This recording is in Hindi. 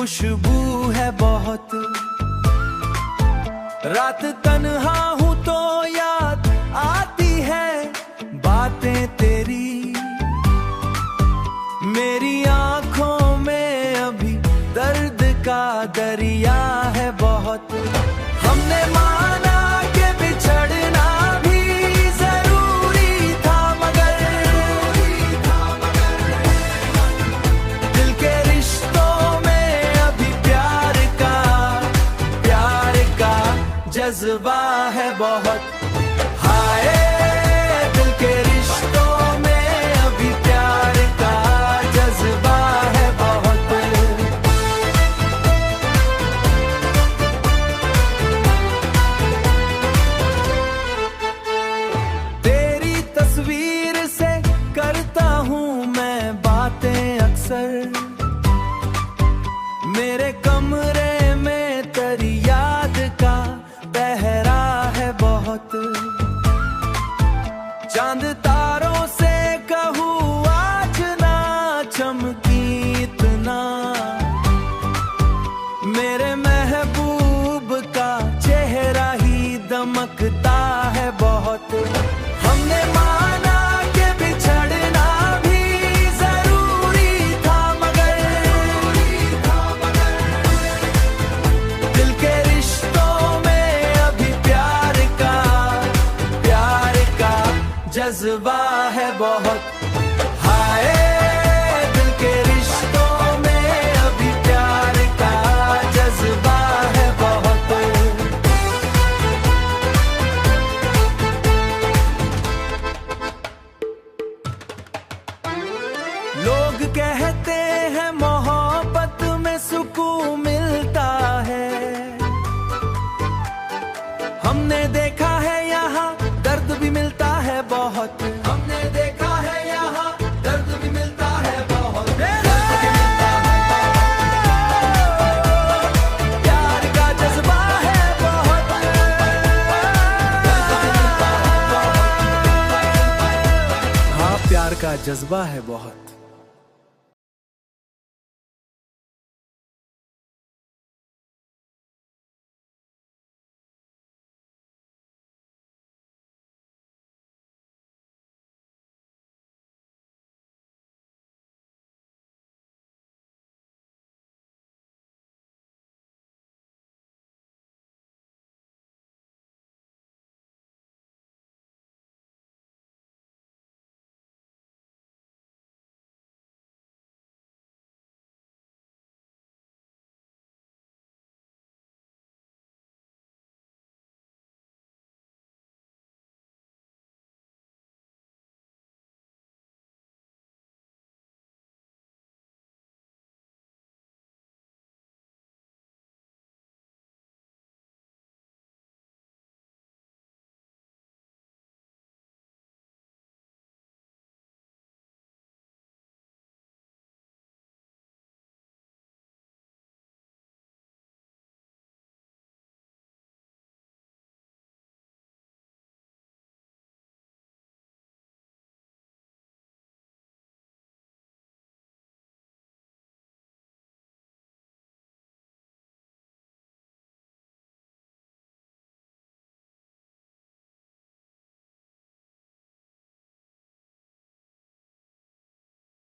खुशबू है बहुत। रात तन्हा हूँ तो याद आती है बातें तेरी। मेरी आंखों में अभी दर्द का दरिया है बहुत। हमने माना कि बिछड़ना भी जरूरी था, मगर दिल के रिश्तों में अभी प्यार का जज्बा है बहुत। हाय दिल के रिश्तों में अभी प्यार का जज्बा है बहुत। तेरी तस्वीर से करता हूँ मैं बातें अक्सर। मेरे कमरे में तेरी याद का पहरा है बहुत। चांद तारों से कहूँ आज ना चमकी इतना। मेरे महबूब का चेहरा ही दमकता है बहुत। हमने माना कि बिछड़ना भी जरूरी था, मगर दिल के रिश्तों में अभी प्यार का जज्बा है बहुत। हाय दिल के रिश्तों में अभी प्यार का जज्बा है बहुत। लोग कहते हैं मोहब्बत में सुकून मिलता है। हमने देखा है यहाँ दर्द भी मिलता है बहुत। हमने देखा है यहाँ दर्द भी मिलता है बहुत। प्यार का जज्बा है बहुत। हाँ प्यार का जज्बा है बहुत।